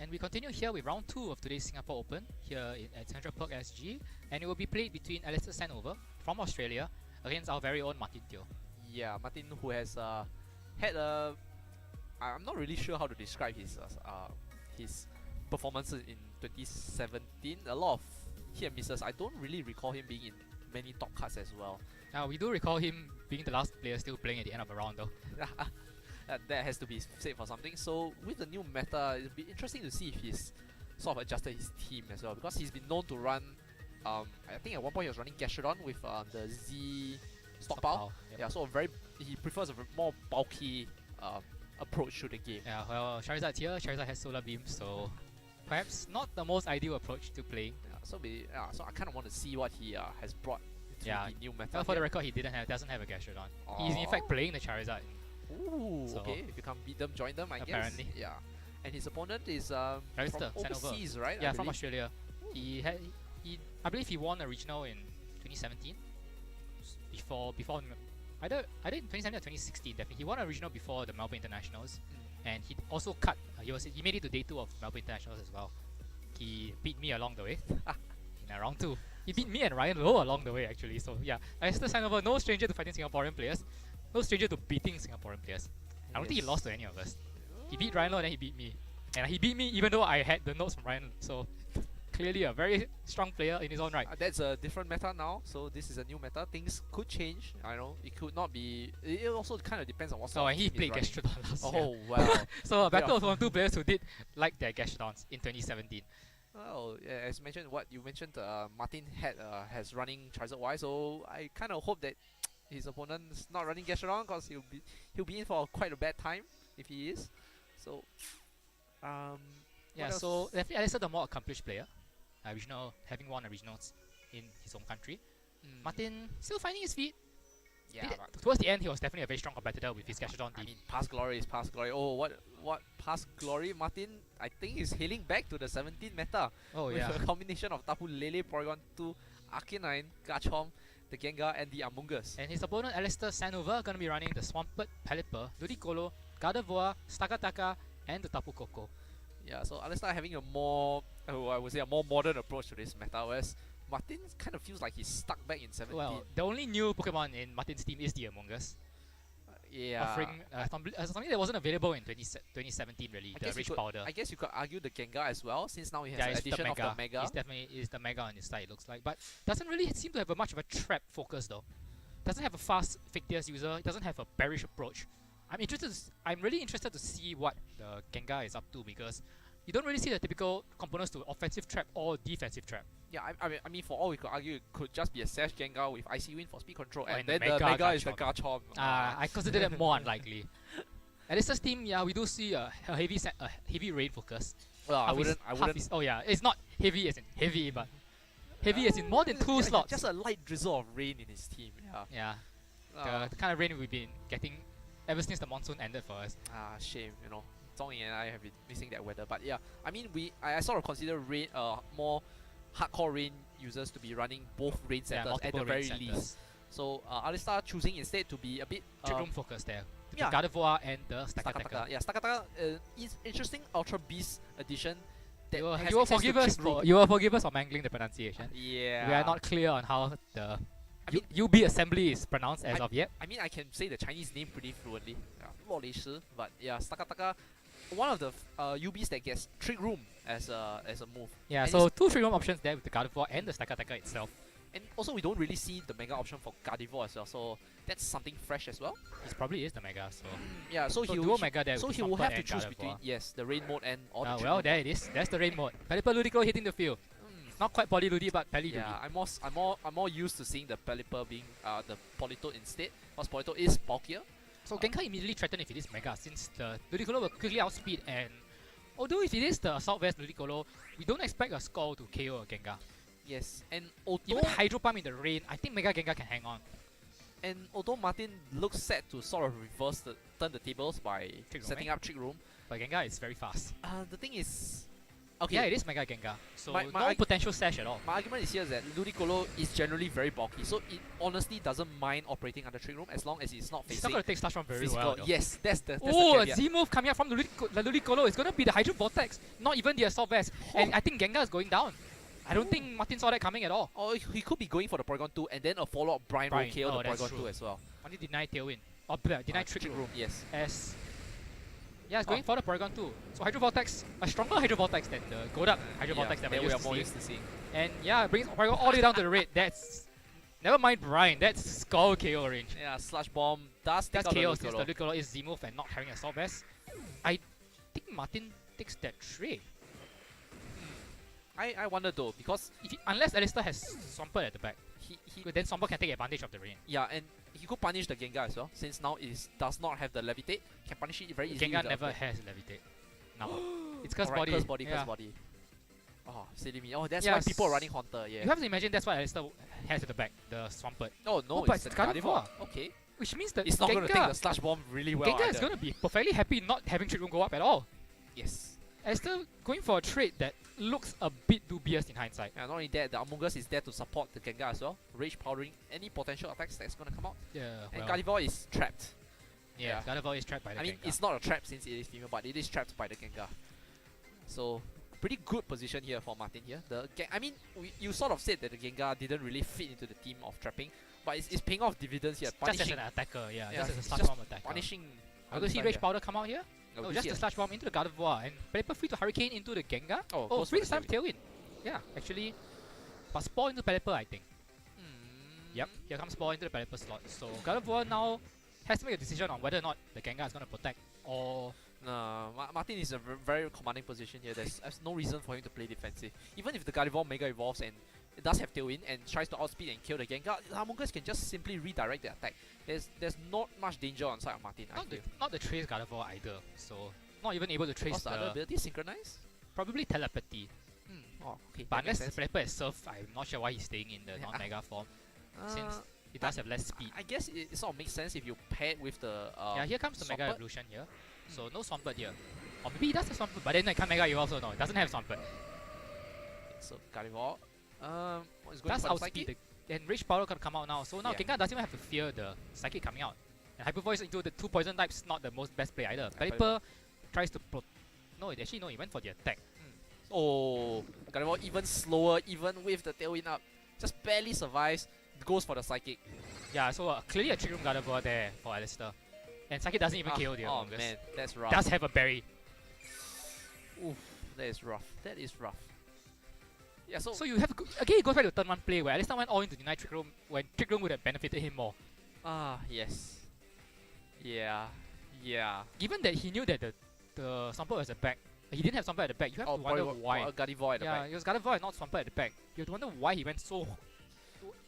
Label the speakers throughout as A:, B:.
A: And we continue here with round 2 of today's Singapore Open here at Central Perk SG, and it will be played between Alister Sandover from Australia against our very own Martin Teo.
B: Yeah, Martin, who has had a... I'm not really sure how to describe his performances in 2017. A lot of hit and misses. I don't really recall him being in many top cards as well.
A: Now we do recall him being the last player still playing at the end of a round though.
B: That has to be said for something. So with the new meta, it'll be interesting to see if he's sort of adjusted his team as well, because he's been known to run. I think at one point he was running Gastrodon with the Z stockpile.
A: Yep.
B: Yeah, so he prefers a more bulky approach to the game.
A: Yeah, well, Charizard's here. Charizard has Solar Beam, so perhaps not the most ideal approach to playing.
B: Yeah, so I kind of want to see what he has brought to the new meta.
A: Well, for the record, he doesn't have a Gastrodon. He's in fact playing the Charizard.
B: Ooh,
A: so
B: okay. If you can't beat them, join them, I
A: apparently.
B: guess. Yeah. And his opponent is
A: Alister,
B: from overseas, right?
A: Yeah, from Australia. I believe he won a regional in 2017. Before either in 2017 or 2016, definitely. He won a regional before the Melbourne Internationals, and he also cut. He made it to day 2 of Melbourne Internationals as well. He beat me along the way in round 2. He beat me and Ryan Lowe along the way actually. So yeah, Alister Sandover, no stranger to fighting Singaporean players, no stranger to beating Singaporean players. I don't think he lost to any of us. He beat Ryan Lowe and then he beat me, and he beat me even though I had the notes from Ryan. So clearly a very strong player in his own right.
B: That's a different meta now, so this is a new meta. Things could change. I know it could not be. It also kind of depends on what sort of
A: and he played
B: running.
A: Gastrodon last year.
B: Oh wow!
A: So a battle from 2 players who did like their Gastrodons in 2017.
B: Well, yeah, as mentioned, what you mentioned, Martin has running Charizard Y, so I kind of hope that his opponent's not running Gastrodon, because he'll be in for quite a bad time if he is. So
A: yeah, so definitely Alister the more accomplished player, having won a regionals in his own country. Martin still finding his feet.
B: Yeah,
A: towards the end, he was definitely a very strong competitor with his Gastrodon team.
B: I mean, past glory is past glory. Oh, what past glory? Martin, I think, is hailing back to the 17 meta.
A: Oh
B: with
A: yeah,
B: a combination of Tapu Lele, Porygon 2, Arcanine, Garchomp, the Gengar, and the Amoonguss.
A: And his opponent Alister Sandover gonna be running the Swampert, Pelipper, Ludicolo, Gardevoir, Stakataka, and the Tapu Koko.
B: Yeah, so Alister having a more, I would say, a more modern approach to this meta, whereas Martin kind of feels like he's stuck back in 17.
A: Well, the only new Pokemon in Martin's team is the Amoonguss.
B: Yeah.
A: Offering something that wasn't available in 2017 really, the Rich Powder.
B: I guess you could argue the Gengar as well, since now he has the addition of the Mega.
A: It's definitely the Mega on his side, it looks like. But doesn't really seem to have much of a trap focus though. Doesn't have a fast Fictius user, it doesn't have a bearish approach. I'm really interested to see what the Gengar is up to, because you don't really see the typical components to offensive trap or defensive trap.
B: Yeah, I mean, for all we could argue, it could just be a Sash Gengar with Icy Wind for speed control, and then
A: the
B: the Mega is the Garchomp.
A: I consider that more unlikely. Alister's team, yeah, we do see a heavy rain focus.
B: Well, I wouldn't.
A: Oh yeah, it's not heavy as in heavy, but heavy as in more than 2 slots.
B: Just a light drizzle of rain in his team. Yeah.
A: Yeah. The kind of rain we've been getting ever since the monsoon ended for us.
B: Shame, Zhong and I have been missing that weather. But yeah, I mean, I sort of consider rain, more hardcore rain users to be running both rain centers at the very least. So Alister choosing instead to be a bit
A: trick room focus there.
B: Yeah.
A: Gardevoir and the Stakataka.
B: Yeah, Stakataka is interesting Ultra Beast edition.
A: You will forgive us for mangling the pronunciation.
B: Yeah.
A: We are not clear on how the UB assembly is pronounced as of yet.
B: I mean, I can say the Chinese name pretty fluently. But yeah, Stakataka, one of the UBs that gets Trick Room as a move.
A: Yeah,
B: and
A: so 2 Trick Room options there with the Gardevoir and the Stakataka itself.
B: And also we don't really see the Mega option for Gardevoir as well, so that's something fresh as well.
A: He probably is the Mega, so
B: yeah. So he
A: dual Mega there.
B: So he will have to choose between the rain mode and or the
A: well, there it is. That's the rain mode. Pelipper Ludicolo hitting the field. Not quite Polyludi, but Peliludi.
B: Yeah, I'm more used to seeing the Pelipper being the Politoed instead, because Politoed is bulkier.
A: So Gengar immediately threatened if it is Mega, since the Ludicolo will quickly outspeed, and although if it is the Assault Vest Ludicolo, we don't expect a Skull to KO a Gengar.
B: Yes, and
A: even Hydro Pump in the rain, I think Mega Gengar can hang on.
B: And although Martin looks set to sort of turn the tables by setting up Trick Room,
A: but Gengar is very fast.
B: The thing is, Okay.
A: Yeah, it is Mega Gengar. So
B: My
A: no potential sash at all.
B: My argument is here is that Ludicolo is generally very bulky, so it honestly doesn't mind operating under Trick Room as long as it's not
A: He's
B: facing
A: not gonna take Slash Bomb very
B: physical.
A: well. Though.
B: Yes, that's the
A: Oh, a
B: caveat.
A: Z move coming out from the Ludicolo. It's gonna be the Hydro Vortex, not even the Assault Vest. And I think Gengar is going down. I don't think Martin saw that coming at all.
B: Or he could be going for the Porygon 2 and then a follow-up Brine will kill the Porygon 2 as well.
A: Only deny Tailwind. Or deny Trick Room.
B: Yes.
A: As yeah, it's going for the Porygon 2. So Hydro Vortex, a stronger Hydro Vortex than the Golduck Hydro Vortex that we are more used to seeing. And yeah, it brings Porygon all the way down to the red. That's never mind Brine. That's Skull KO range.
B: Yeah, Slash Bomb does take
A: That's
B: out
A: KO
B: the
A: since the Ludicolo is Z move and not having a Assault Vest. I think Martin takes that trade.
B: I wonder though, because
A: Unless Alister has Swampert at the back,
B: he
A: then Swampert can take advantage of the rain.
B: yeah, and he could punish the Gengar as well, since now it does not have the Levitate, can punish it very easily.
A: Gengar never has Levitate. Now. It's Curse Body.
B: Curse Body,
A: yeah.
B: Curse Body. Oh, silly me. Oh, that's
A: Yeah,
B: why people are running Haunter, yeah.
A: You have to imagine that's what Alister has at the back, the Swampert.
B: Oh no,
A: but
B: it's
A: it's
B: the Gardevoir.
A: Gardevoir.
B: Okay.
A: Which means that
B: It's not
A: Gengar,
B: going to take the Slash Bomb really well
A: Gengar is
B: either.
A: going to be perfectly happy not having Trick Room go up at all.
B: Yes.
A: Alister going for a trade that looks a bit dubious in hindsight.
B: And not only that, the Among Us is there to support the Gengar as well, Rage powering any potential attacks that's going to come out.
A: Yeah,
B: And
A: well,
B: Gardevoir is trapped.
A: yeah, Gardevoir is trapped by the
B: I mean,
A: Gengar.
B: it's not a trap since it is female, but it is trapped by the Gengar. So, pretty good position here for Martin here. I mean, you sort of said that the Gengar didn't really fit into the team of trapping, but it's paying off dividends here.
A: Just as an attacker, yeah, just as a
B: it's
A: Slash
B: just
A: Bomb attacker.
B: punishing.
A: Are we going to see Rage Powder come out here?
B: No,
A: No, just the Slash Bomb into the Gardevoir and Pelipper free to Hurricane into the Gengar. Oh, free to Slam Tailwind. Yeah, actually. But Spore into Pelipper, I think. Yep, here comes Spore into the Pelipper slot. So Gardevoir now has to make a decision on whether or not the Gengar is going to protect or...
B: No, Martin is in a very commanding position here. There's no reason for him to play defensive. Even if the Gardevoir Mega evolves and it does have Tailwind and tries to outspeed and kill the Gengar, the Among Us can just simply redirect the attack. There's not much danger on side of Martin.
A: Not the Trace Gardevoir either, so not even able to trace
B: the other ability synchronize?
A: Probably Telepathy.
B: Oh, okay.
A: But unless the Pelipper is Surf, I'm not sure why he's staying in the non-Mega form, since it does have less speed.
B: I guess it sort of makes sense if you pair it with the
A: yeah, here comes the Mega
B: Swampert.
A: Evolution here. So no Swampert here. Or maybe he does have Swampert, but then I can't Mega Evolve, so no, it doesn't have Swampert.
B: So Gardevoir, what is going
A: That's
B: for the Psychic?
A: and Rage Power can come out now. So now Gengar doesn't even have to fear the Psychic coming out. And Hyper Voice into the 2 poison types not the best play either. Pelipper tries to no, he went for the attack.
B: Oh, Gardevoir even slower, even with the Tailwind up, just barely survives. Goes for the Psychic.
A: Yeah, so clearly a Trick Room Gardevoir there for Alister. And Psychic doesn't even KO the
B: Oh
A: Among Us.
B: man, that's rough.
A: Does have a berry.
B: Oof, that is rough. That is rough. Yeah,
A: So you have to again it goes back to turn 1 play where Alister went all in to deny Trick Room when Trick Room would have benefited him more.
B: Yes. Yeah. Yeah.
A: Given that he knew that the Swampert was at the back, he didn't have Swampert at the back, you have to wonder why.
B: Gardevoir at the back.
A: It was Gardevoir and not Swampert at the back. You have to wonder why he went so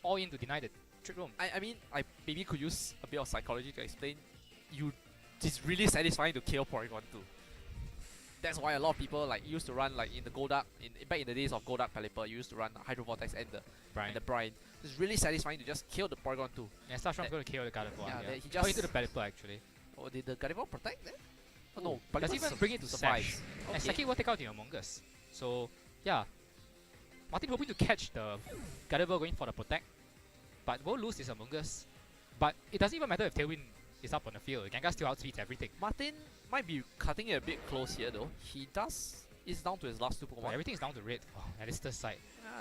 A: all in to deny the Trick Room.
B: I mean, I maybe could use a bit of psychology to explain. It's really satisfying to kill Porygon 2. That's why a lot of people used to run in the Golduck, back in the days of Golduck Pelipper, you used to run Hydro Vortex and the Brine. It's really satisfying to just kill the Porygon 2.
A: Yeah, Slash Bomb's going to kill the Gardevoir.
B: Yeah,
A: Yeah,
B: he just
A: into the Pelipper actually.
B: Oh, did the Gardevoir protect that? Oh no,
A: but does even bring it to
B: survive.
A: Sash. And Psychic will take out the Among Us. So yeah, Martin hoping to catch the Gardevoir going for the protect, but will lose his Among Us. But it doesn't even matter if Tailwind is up on the field. Gengar still outspeeds everything.
B: Martin might be cutting it a bit close here though. It's down to his last 2 Pokemon.
A: Well, everything is down to red for Alister's side.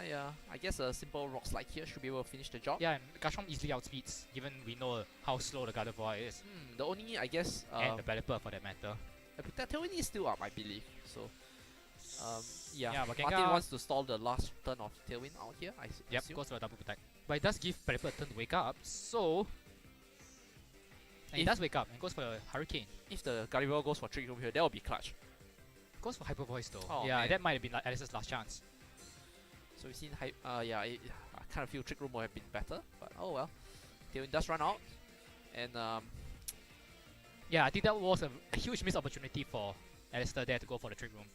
B: Yeah. I guess a simple Rock Slide here should be able to finish the job.
A: Yeah, and Qisahn easily outspeeds, given we know how slow the Gardevoir is.
B: The only, I guess...
A: and the Pelipper for that matter.
B: That Tailwind is still up, I believe. So, yeah,
A: but
B: Martin
A: Gengar
B: wants to stall the last turn of Tailwind out here, I assume.
A: goes for a double protect. But it does give Pelipper a turn to wake up, so... And he does wake up and goes for a Hurricane.
B: If the Gardevoir goes for Trick Room here, that will be clutch.
A: Goes for Hyper Voice though.
B: Oh,
A: yeah,
B: man.
A: that might have been Alice's last chance.
B: So we've seen, I kind of feel Trick Room would have been better, but oh well. Tailwind does run out, and
A: yeah, I think that was a huge missed opportunity for Alister there to go for the Trick Room.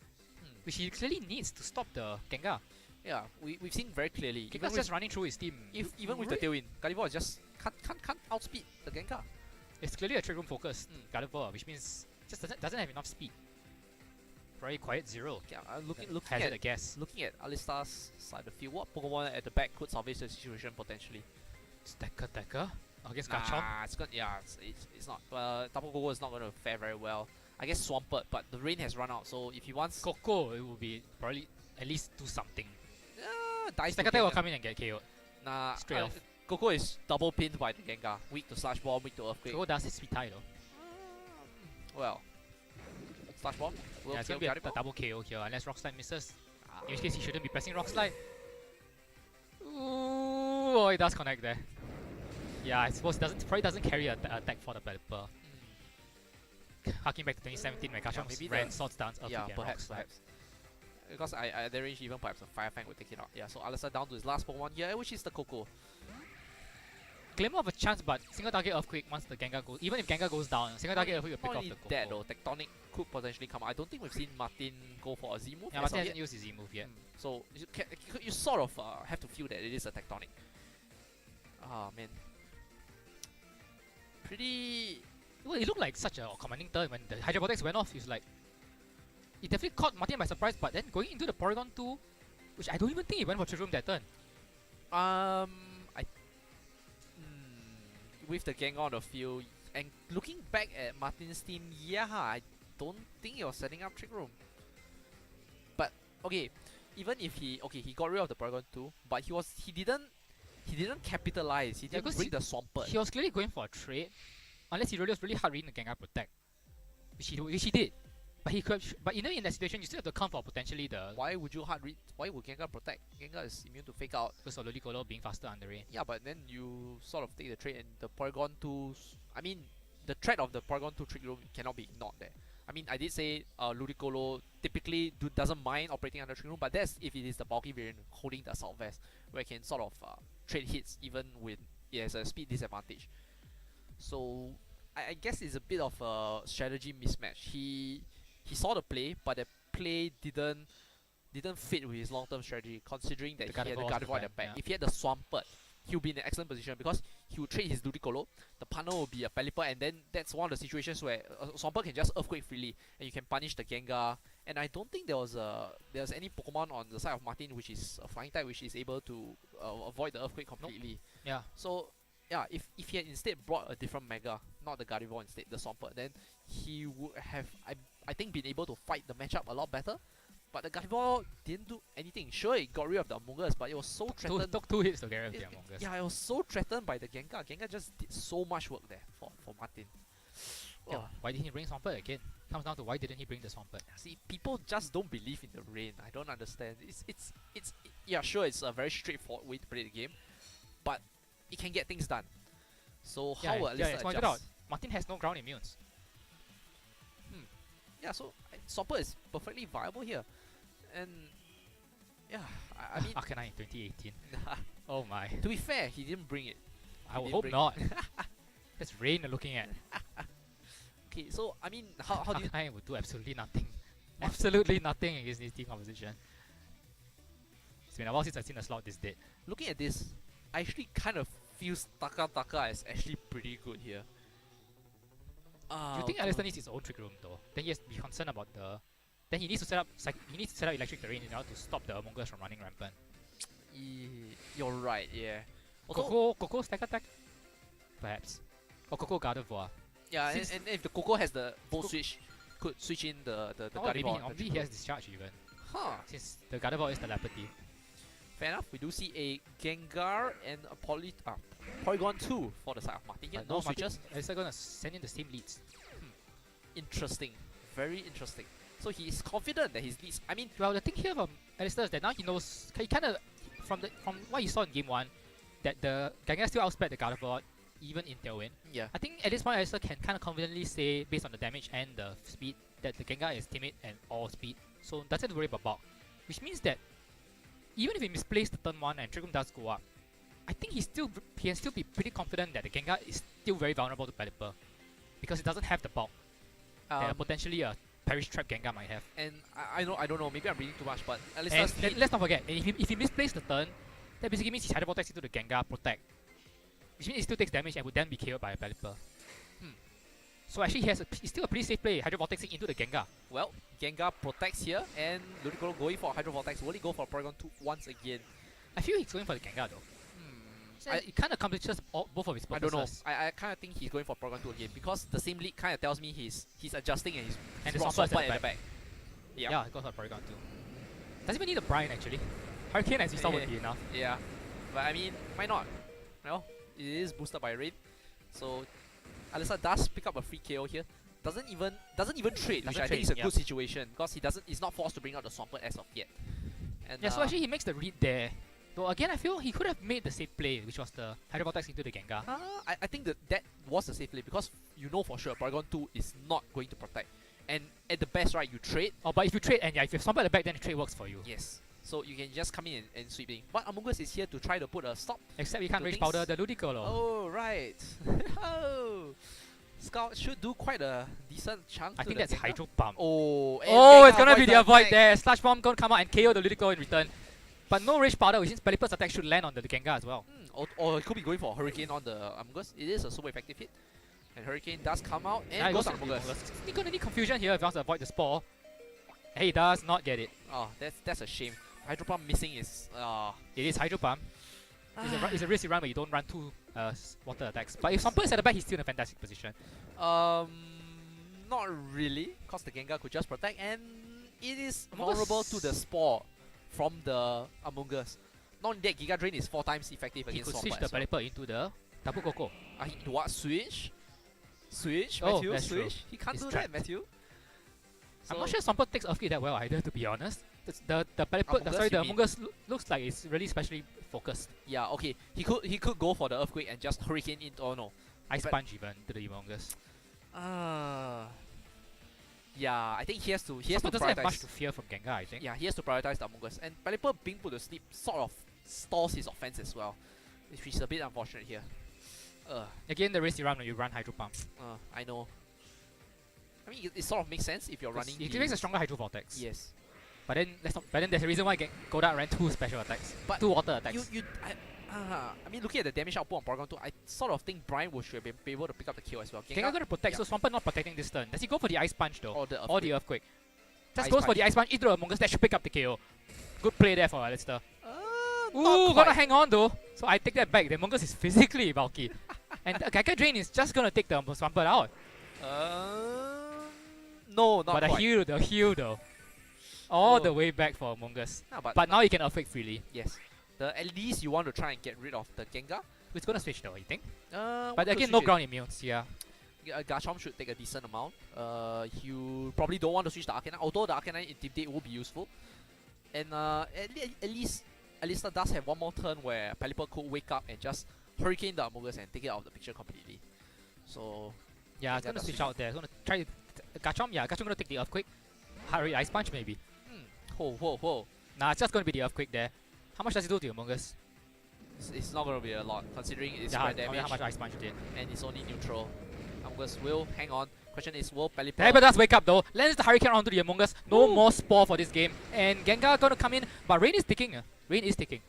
A: Which he clearly needs to stop the Gengar.
B: Yeah, we've seen very clearly.
A: Gengar's just running through his team.
B: Even with the Tailwind, Gardevoir is just can't outspeed the Gengar.
A: It's clearly a Trick Room focused Gardevoir, which means just doesn't have enough speed. Very quiet zero.
B: Okay, looking
A: Hazard a
B: at
A: guess.
B: looking at Alister's side of the field, what Pokemon at the back could salvage the situation potentially?
A: Decker. Against Garchomp.
B: Nah, it's not. Tapu Koko is not going to fare very well. I guess Swampert, but the rain has run out, so if he wants
A: Coco, it will be probably at least do something.
B: Dice
A: Decker will come in and get KO'd.
B: Nah,
A: Straight off.
B: Koko is double pinned by the Gengar. Weak to Slash Bomb, weak to Earthquake.
A: Coco does his speed tie though.
B: Well, Slash Bomb will
A: Yeah, it's
B: kill
A: gonna be a
B: Gardevoir.
A: double KO here unless Rock Slide misses. In which case he shouldn't be pressing Rock Slide. Ooh, oh, it does connect there. Yeah, I suppose it probably doesn't carry a attack for the Pelipper. Harking back to 2017 when Garchomp's ran Swords Dance Earthquake and Rock
B: perhaps,
A: Slide.
B: perhaps. Because at their range, even perhaps a Fire Fang would take it out. Yeah, so Alister down to his last Pokemon here, which is the Koko.
A: Glimmer of a chance, but single target Earthquake once the Gengar goes. Even if Gengar goes down, single target Earthquake will pick
B: Not
A: off
B: only
A: the Koko.
B: that though, Tectonic could potentially come. I don't think we've seen Martin go for a Z move.
A: Yeah,
B: as
A: Martin
B: of
A: hasn't
B: yet.
A: used his Z move yet.
B: So you sort of have to feel that it is a Tectonic. Ah man, pretty.
A: Well, it looked like such a commanding turn when the Hydro Vortex went off. It was like it definitely caught Martin by surprise, but then going into the Porygon 2, which I don't even think he went for Trick Room that turn.
B: With the Gengar on the field and looking back at Martin's team, yeah, I don't think he was setting up Trick Room. But okay, even if he got rid of the Porygon 2, but he didn't capitalize. He didn't
A: because
B: bring the Swampert.
A: He was clearly going for a trade, unless he really was really hard reading the Gengar Protect, which he did. But he could. But even in that situation, you still have to account for potentially the.
B: Why would you hard read? Why would Gengar protect? Gengar is immune to fake out.
A: Because of Ludicolo being faster under rain.
B: Yeah, but then you sort of take the trade and the Porygon 2. I mean, the threat of the Porygon 2 Trick Room cannot be ignored there. I mean, I did say Ludicolo typically doesn't mind operating under Trick Room, but that's if it is the bulky variant holding the Assault Vest, where it can sort of trade hits even when it has a speed disadvantage. So I guess it's a bit of a strategy mismatch. He saw the play, but the play didn't fit with his long-term strategy, considering that he had the Gardevoir at the back.
A: Yeah.
B: If he had the Swampert, he would be in an excellent position because he would trade his Ludicolo, the partner will be a Pelipper, and then that's one of the situations where Swampert can just Earthquake freely, and you can punish the Gengar. And I don't think there was any Pokemon on the side of Martin which is a Flying type which is able to avoid the Earthquake completely.
A: Nope. Yeah.
B: So yeah, if he had instead brought a different Mega, not the Gardevoir instead, the Swampert, then he would have, I think, been able to fight the matchup a lot better. But the Gardevoir didn't do anything. Sure, it got rid of the Among Us, but it was so threatened.
A: Took two hits to get rid of the Among Us.
B: Yeah, it was so threatened by the Gengar. Gengar just did so much work there for Martin.
A: Yeah, why didn't he bring Swampert again? Comes down to why didn't he bring the Swampert?
B: See, people just don't believe in the rain. I don't understand. Yeah, sure, it's a very straightforward way to play the game, but it can get things done. So how will Alister
A: it's pointed out. Martin has no ground immunes.
B: Yeah, so Swampert is perfectly viable here, and yeah, I mean,
A: Arcanine 2018. Oh my.
B: to be fair, he didn't bring it.
A: I would hope not. That's rain looking at.
B: Okay, so I mean, how do you?
A: Arcanine would do absolutely nothing. Absolutely nothing against this team composition. It's been a while since I've seen a slot this dead.
B: Looking at this, I actually kind of feel Taka is actually pretty good here.
A: Do you think Alister needs his own Trick Room though? Then he has to be concerned about the. Then he needs to set up. Electric Terrain in order to stop the Among Us from running rampant.
B: You're right. Yeah.
A: Coco stack attack, perhaps. Or Coco Gardevoir.
B: Yeah, and if the Coco has the Volt Switch, could switch in the Gardevoir.
A: Maybe he has Discharge even.
B: Huh.
A: Since the Gardevoir is telepathy.
B: Fair enough. We do see a Gengar and a Porygon 2 for the side of Martin. Yeah, no switches.
A: Alister gonna send in the same leads.
B: Interesting. Very interesting. So he is confident that his leads. I mean,
A: well, the thing here from Alister is that now he knows. He kind of from what you saw in game 1, that the Gengar still outsped the Gardevoir even in Tailwind.
B: Yeah.
A: I think at this point Alister can kind of confidently say, based on the damage and the speed, that the Gengar is timid and all speed. So doesn't have to worry about bulk. Which means that even if he misplays the turn 1 and Trick Room does go up, I think he can still be pretty confident that the Gengar is still very vulnerable to Pelipper, because it doesn't have the bulk that potentially a Perish Trap Gengar might have.
B: And I don't know, maybe I'm reading too much, but Alister's
A: let's not forget, if he misplays the turn, that basically means he Hydro Vortex into the Gengar Protect, which means it still takes damage and would then be KO'd by a Pelipper. So actually he's still a pretty safe play, Hydro Vortexing into the Gengar.
B: Well, Gengar protects here, and Ludicolo going for Hydro Vortex. Will he go for Porygon 2 once again?
A: I feel he's going for the Gengar though. It kind of accomplishes both of his purposes.
B: I don't know. I kind of think he's going for Porygon 2 again because the same lead kind of tells me he's adjusting and he's
A: the
B: brought
A: Swampert
B: at the back.
A: Yeah, he goes for Porygon 2. Doesn't even need a Brine actually. Hurricane as we saw would be enough.
B: Yeah, but I mean, why not? Well, it is boosted by rain, so Alister does pick up a free KO here. Doesn't even trade, which I think is a good situation because he's not forced to bring out the Swampert as of yet. And
A: yeah, so actually he makes the read there. Though again, I feel he could have made the safe play, which was the Hydro Vortex into the Gengar.
B: I think that was the safe play because you know for sure Porygon 2 is not going to protect. And at the best, right, you trade.
A: Oh, but if you trade and if you Swampert at the back, then the trade works for you.
B: Yes. So you can just come in and sweep in. But Among Us is here to try to put a stop.
A: Except you can't Rage Powder the Ludicolo.
B: Oh, right. Oh. Scout should do quite a decent chunk.
A: I think that's Hydro Pump.
B: Oh,
A: it's gonna be the avoid there. Slash Bomb gonna come out and KO the Ludicolo in return. But no Rage Powder, which means Pelipper's attack should land on the Gengar as well.
B: Or it could be going for Hurricane on the Among Us. It is a super effective hit. And Hurricane does come out and goes on Among Us.
A: He's gonna need confusion here if he wants to avoid the Spore. And he does not get it.
B: Oh, that's a shame. Hydro Pump missing is...
A: It is Hydro Pump. It's a risky run, but you don't run two water attacks. But if Swampert is at the back, he's still in a fantastic position.
B: Not really, because the Gengar could just protect, and it is vulnerable to the Spore from the Among Us. Not only that, Giga Drain is 4 times effective against Swampert.
A: He could switch the Pelipper into the Tapu Koko.
B: What? Switch? Switch,
A: Oh,
B: Matthew?
A: that's
B: Switch?
A: true.
B: He can't
A: He's
B: do
A: trapped.
B: that, Matthew.
A: I'm not sure Swampert takes Earthquake that well either, to be honest. The Pelipper, the Among Us looks like it's really specially focused.
B: Yeah, okay. He could go for the Earthquake and just Hurricane into, oh no.
A: Ice Punch even to the Among Us.
B: Yeah, I think he has to
A: Swampert doesn't have much to fear from Gengar, I think.
B: Yeah, he has to prioritize the Among Us. And Pelipper being put to sleep sort of stalls his offense as well, which is a bit unfortunate here.
A: Again, the risk you run when you run Hydro Pump.
B: I know. I mean, it sort of makes sense if you're running.
A: It makes a stronger Hydro Vortex.
B: Yes.
A: But then there's a reason why Golda ran 2 special attacks, but 2 water attacks.
B: I mean, looking at the damage output on Porygon 2, I sort of think Brian should be able to pick up the kill as well.
A: Gengar gonna protect, so Swampert not protecting this turn. Does he go for the Ice Punch though?
B: Or the
A: Earthquake? Just goes for the Ice Punch into the Among Us, that should pick up the KO. Good play there for Alister. Ooh, gonna hang on though. So I take that back. The Among Us is physically bulky. And the Giga Drain is just gonna take the Swampert out.
B: No, not
A: but
B: quite.
A: the heal though. All the way back for Among Us. But now you can Earthquake freely.
B: Yes. At least you want to try and get rid of the Gengar.
A: It's gonna switch though, you think?
B: But
A: again, no ground immunes, yeah.
B: Garchomp should take a decent amount. You probably don't want to switch the Arcanine, although the Arcanine Intimidate will be useful. And at least Alister does have one more turn where Pelipper could wake up and just Hurricane the Among Us and take it out of the picture completely. So
A: yeah, it's gonna switch out there. It's gonna try Garchomp, Garchomp gonna take the Earthquake. Heart Rate Ice Punch maybe.
B: Whoa.
A: Nah, it's just gonna be the Earthquake there. How much does it do to you, Among Us?
B: It's not gonna be a lot, considering it's spread damage.
A: How much Ice Punch did.
B: And it's only neutral. Among Us will hang on. Question is, will Pelipper...
A: Pelipper does wake up though. Lands the Hurricane onto the Among Us. No more Spore for this game. And Gengar gonna come in, but Rain is ticking. Rain is ticking.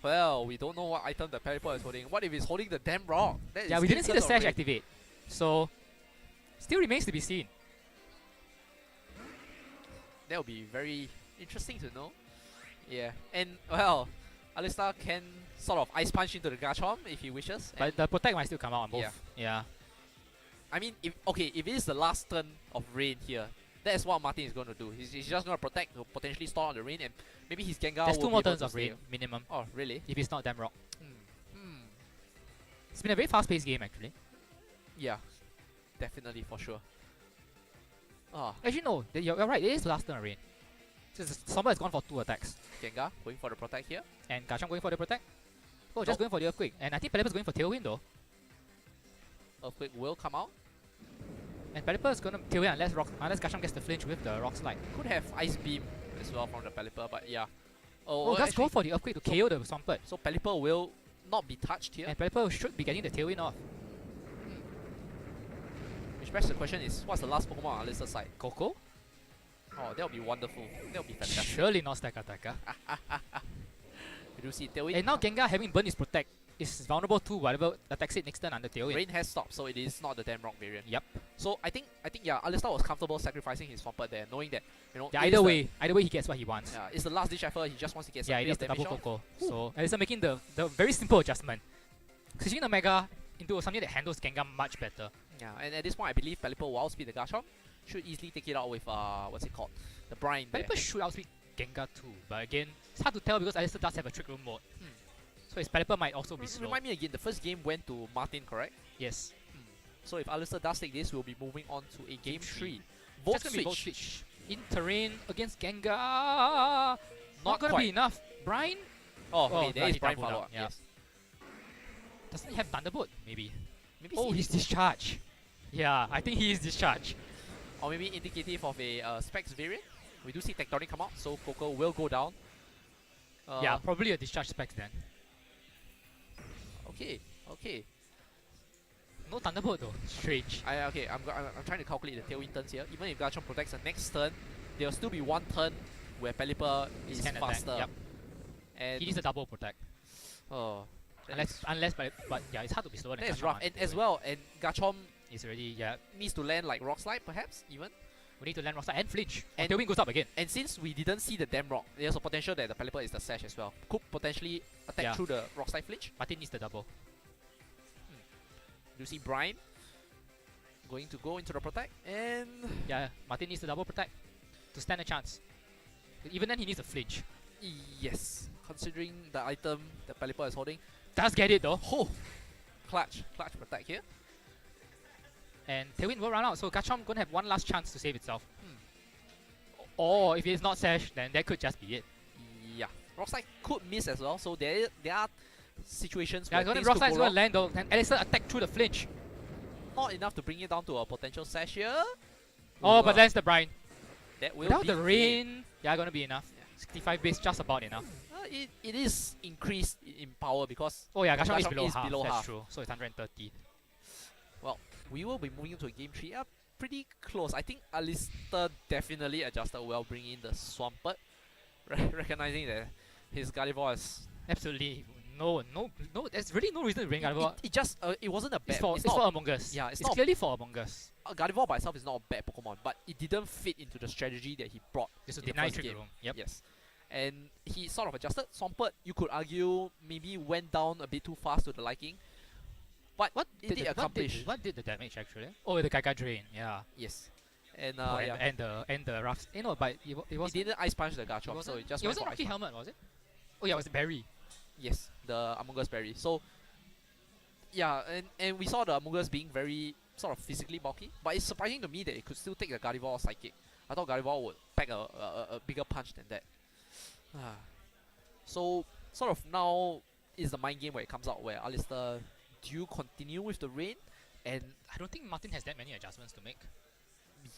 B: Well, we don't know what item the Pelipper is holding. What if he's holding the damn rock?
A: Yeah, we didn't see the Sash activate. So, still remains to be seen.
B: That would be very interesting to know. Yeah, and well, Alister can sort of Ice Punch into the Garchomp if he wishes.
A: But the Protect might still come out on both. Yeah.
B: I mean, if it is the last turn of Rain here, that is what Martin is going to do. He's just going to protect, to potentially stall on the Rain, and maybe his Gengar
A: There's
B: will
A: 2 more turns of Rain, minimum.
B: Oh, really?
A: If it's not damn rock. It's been a very fast-paced game, actually.
B: Yeah, definitely, for sure.
A: Actually, no, you're right, it is the last turn of Rain. Swampert has gone for 2 attacks.
B: Gengar going for the Protect here.
A: And Garchomp going for the Protect. Oh, just going for the Earthquake. And I think Pelipper's going for Tailwind though.
B: Earthquake will come out.
A: And Pelipper's gonna Tailwind unless Garchomp gets the flinch with the Rock Slide.
B: Could have Ice Beam as well from the Pelipper, but yeah.
A: Let's go for the Earthquake to KO the Swampert.
B: So Pelipper will not be touched here.
A: And Pelipper should be getting the Tailwind off.
B: Which begs the question is, what's the last Pokemon on Alister's side?
A: Coco?
B: Oh, that would be wonderful. That would be fantastic.
A: Surely not Stack Attacker.
B: You do see Tailwind.
A: And now Gengar having burned his Protect is vulnerable to whatever attacks it next turn under Tailwind.
B: Rain has stopped, so it is not the damn rock variant.
A: Yep.
B: So I think yeah, Alister was comfortable sacrificing his Swampert there, knowing that
A: Yeah,
B: it is
A: either way he gets what he wants.
B: yeah, it's the last ditch effort. He just wants to get some
A: Yeah, it
B: bit
A: is
B: of
A: the
B: damage
A: double
B: off.
A: Coco. So Alister making the very simple adjustment, switching the Mega into something that handles Gengar much better.
B: Yeah, and at this point, I believe Pelipper will outspeed the Garchomp. Should easily take it out with what's it called, the Brine.
A: Pelipper should outspeed Gengar too, but again, it's hard to tell because Alister does have a Trick Room mode. So his Pelipper might also be slow.
B: Remind me again, the first game went to Martin, correct?
A: Yes.
B: So if Alister does take this, we'll be moving on to a game 3.
A: Just gonna be Volt Switch. In terrain against Gengar. Not gonna
B: quite.
A: be enough. Brine?
B: Oh, okay, there
A: he
B: is Brine
A: doubled
B: follow
A: up,
B: up.
A: yeah.
B: Yes.
A: Doesn't he have Thunderbolt? Maybe.
B: Maybe
A: Oh, he's Discharge. Yeah, I think he is Discharge.
B: or maybe indicative of a Specs variant. We do see Tectonic come out, so Coco will go down.
A: Yeah, probably a Discharge Specs then.
B: Okay.
A: No Thunderbolt though. Strange.
B: I'm trying to calculate the Tailwind turns here. Even if Garchomp protects the next turn, there will still be one turn where Pelipper is
A: Can attack,
B: faster.
A: yep.
B: And
A: He needs a double protect.
B: oh,
A: Unless, but yeah, it's hard to be slower than
B: that is
A: Garchomp
B: rough.
A: on
B: And
A: Tailwind.
B: as well, and Garchomp
A: It's already, yeah.
B: needs to land like Rock Slide, perhaps even.
A: We need to land Rockstar and flinch.
B: And-
A: And Tailwind goes up again.
B: And since we didn't see the damn rock, there's a potential that the Pelipper is the Sash as well. Could potentially attack
A: Yeah.
B: through the Rock Slide flinch.
A: Martin needs the double.
B: You see Brine going to go into the protect, and
A: Yeah, Martin needs the double protect to stand a chance. Even then, he needs a flinch.
B: yes, considering the item that Pelipper is holding,
A: Does get it though.
B: oh, clutch protect here.
A: And Tailwind will run out, so Garchomp gonna have one last chance to save itself. Or if it's not Sash, then that could just be it.
B: Yeah, Rock Slide could miss as well, so there are situations
A: Yeah,
B: where
A: gonna
B: things
A: Rock
B: could
A: Slide's
B: go
A: gonna
B: wrong.
A: land though, and Alister attack through the flinch.
B: Not enough to bring it down to a potential Sash here.
A: Oh, but lands the Brine.
B: That will
A: Without
B: be
A: the
B: game.
A: rain, yeah, gonna be enough. 65 base, just about enough.
B: It is increased in power because
A: Oh yeah, Garchomp is
B: Garchomp
A: below
B: is
A: half,
B: below
A: that's
B: half.
A: true. So it's 130.
B: we will be moving to a game 3. Pretty close. I think Alister definitely adjusted well, bringing in the Swampert, recognizing that his Gardevoir is.
A: Absolutely. No, there's really no reason to bring Gardevoir.
B: It just it wasn't a bad.
A: It's for Among Us.
B: Yeah,
A: it's
B: it's not-
A: clearly for Among Us.
B: Gardevoir by itself is not a bad Pokemon, but it didn't fit into the strategy that he brought.
A: Just to
B: in the
A: deny
B: first
A: Trick
B: game.
A: Room. Yep.
B: Yes, and he sort of adjusted. Swampert, you could argue, maybe went down a bit too fast to the liking, but
A: What
B: it did accomplish.
A: What did the damage actually? Oh, the Gaga Drain. Yeah.
B: Yes, and
A: Oh,
B: yeah,
A: and the rough. No, but it was.
B: he didn't ice punch the
A: It
B: Garchomp, so
A: wasn't,
B: it just
A: it
B: went
A: wasn't
B: for
A: Rocky
B: ice punch.
A: Helmet, was it? Oh yeah, it was Berry.
B: Yes, the Among Us berry. So yeah, and we saw the Among Us being very sort of physically bulky, but it's surprising to me that it could still take the Gardevoir Psychic. I thought Gardevoir would pack a bigger punch than that. So sort of now is the mind game where it comes out, where Alister, do you continue with the rain? And
A: I don't think Martin has that many adjustments to make.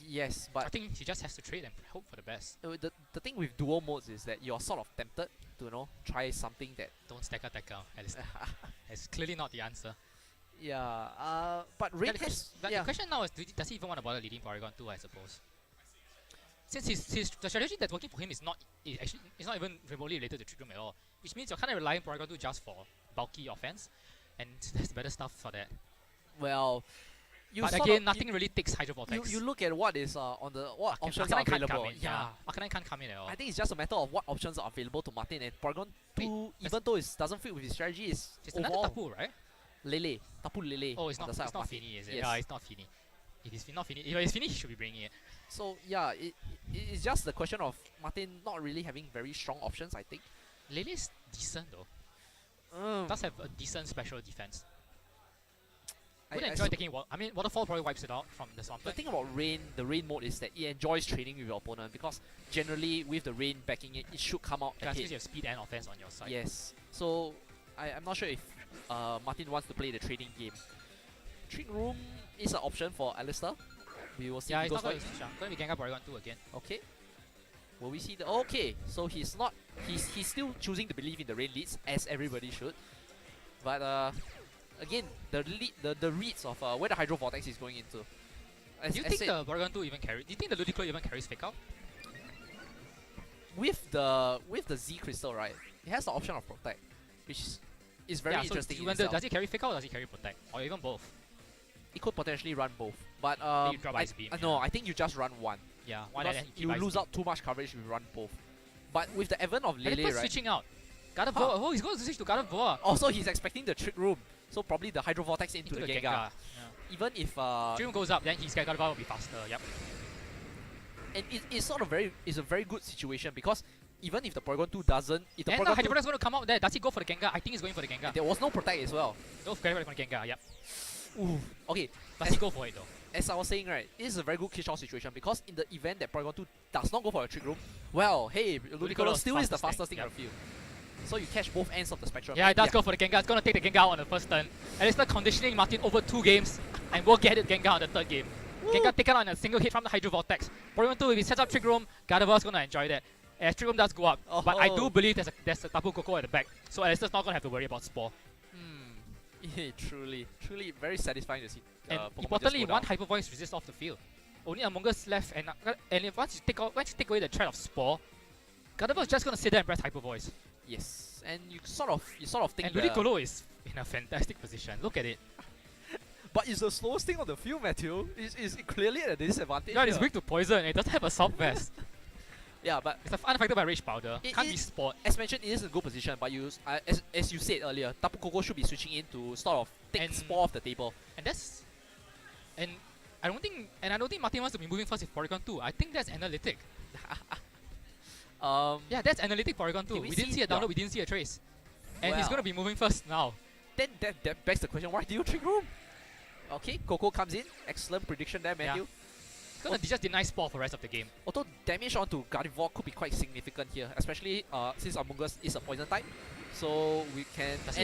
B: yes,
A: I
B: but
A: think he just has to trade and hope for the best.
B: the thing with dual modes is that you're sort of tempted to try something that
A: Don't stack out, Alistair. It's clearly not the answer.
B: yeah. But rain has
A: The question now is, does he even want to bother leading Porygon 2, I suppose? Since the strategy that's working for him is not even remotely related to Trick Room at all, which means you're kind of relying Porygon 2 just for bulky offense, and there's better stuff for that.
B: well.
A: But again, nothing really takes Hydro
B: You
A: Vortex.
B: look at what is on the what options
A: Arcanine
B: are
A: can't
B: available.
A: come in. Yeah, Arcanine can't come in at all.
B: I think it's just a matter of what options are available to Martin, and Porygon 2,
A: Wait,
B: even though it doesn't fit with his strategy, is
A: It's another
B: overall
A: Tapu, right?
B: Lele, Tapu Lele.
A: Oh, it's
B: on
A: not.
B: the side
A: It's
B: of
A: not
B: Martin.
A: Fini, is it?
B: Yes.
A: Yeah, it's not Fini. If it's not Fini, if it's Fini, he should be bringing it.
B: So yeah, it's just the question of Martin not really having very strong options. I think.
A: Lele's decent though. Does have a decent special defense. Would enjoy taking Waterfall probably wipes it out from the Swampert.
B: The thing about rain, the rain mode is that it enjoys trading with your opponent, because generally with the rain backing it, it should come out
A: Yeah,
B: ahead.
A: since you have speed and offense on your side.
B: Yes. So I'm not sure if Martin wants to play the trading game. Trick Room is an option for Alister. We will see.
A: Yeah,
B: if
A: he's
B: he
A: not
B: goes
A: going
B: for
A: to going to be Gengar Porygon 2 again.
B: it. Okay. Will we see the? Okay. So he's not. He's still choosing to believe in the rain leads, as everybody should. But again, the reads of where the Hydro Vortex is going into.
A: Do you think the Porygon 2 even carries? Do you think the Ludicolo even carries Fake Out?
B: with the Z Crystal, right? It has the option of Protect, which is is very interesting.
A: So does he carry Fake Out or does he carry Protect? Or even both?
B: It could potentially run both, but
A: Then you drop Ice Beam.
B: no, I think you just run one.
A: Yeah, one
B: Because
A: and then
B: you lose out too much coverage if you run both. But with the advent of Lele,
A: Pelipper's
B: right?
A: switching out. Gardevoir. Oh, he's going to switch to Gardevoir.
B: Also, he's expecting the Trick Room, so probably the Hydro Vortex into the Gengar.
A: Yeah.
B: Even if
A: Trick Room goes up, then his Gardevoir will be faster. Yep.
B: and it's sort of it's a very good situation because even if the Porygon 2 doesn't, if the
A: And the
B: Porygon
A: Hydro
B: 2,
A: Vortex is going to come out there. Does he go for the Gengar? I think he's going for the Gengar.
B: there was no Protect as well.
A: Go for the Gengar. Yep.
B: Ooh. Okay,
A: Does he go for it though?
B: as I was saying, right, this is a very good Qisahn situation because in the event that Porygon 2 does not go for a Trick Room, well, hey, Ludicolo still is the fastest thing on the field. So you catch both ends of the spectrum.
A: Yeah, it does go for the Gengar. It's going to take the Gengar out on the first turn. Alister conditioning Martin over 2 games and will get it Gengar on the 3rd game.
B: Woo.
A: Gengar taken out in a single hit from the Hydro Vortex. Porygon 2, if he sets up Trick Room, Gardevoir's going to enjoy that. As Trick Room does go up. But I do believe there's a Tapu Koko at the back. So Alister's not going to have to worry about Spore.
B: Truly very satisfying to see.
A: And
B: Pokemon
A: importantly,
B: just go
A: one
B: down.
A: Hyper Voice resists off the field. Only Among Us left, and if once you take away the threat of Spore, Gardevoir's just going to sit there and press Hyper Voice.
B: Yes, and you sort of think.
A: And Ludicolo is in a fantastic position. Look at it.
B: But it's the slowest thing on the field, Matthew. It's clearly at a disadvantage.
A: Yeah, it's
B: here.
A: weak to poison. It doesn't have a Assault Vest.
B: Yeah, but
A: It's unaffected by Rage Powder. Can't be Sport.
B: as mentioned, it is a good position. But as you said earlier, Tapu Koko should be switching in to sort of take
A: And-
B: Spore off the table.
A: And that's I don't think Martin wants to be moving first with Porygon 2. I think that's analytic. Yeah, that's analytic Porygon 2.
B: Did we
A: We didn't
B: see-
A: see a download,
B: yeah.
A: we didn't see a trace. And he's
B: Well.
A: gonna be moving first now.
B: Then that begs the question: why do you Trick Room? Okay, Koko comes in. Excellent prediction there, Matthew.
A: He's gonna just deny Spore for the rest of the game.
B: Although damage onto Gardevoir could be quite significant here, especially since Among Us is a poison type, so we can.
A: Does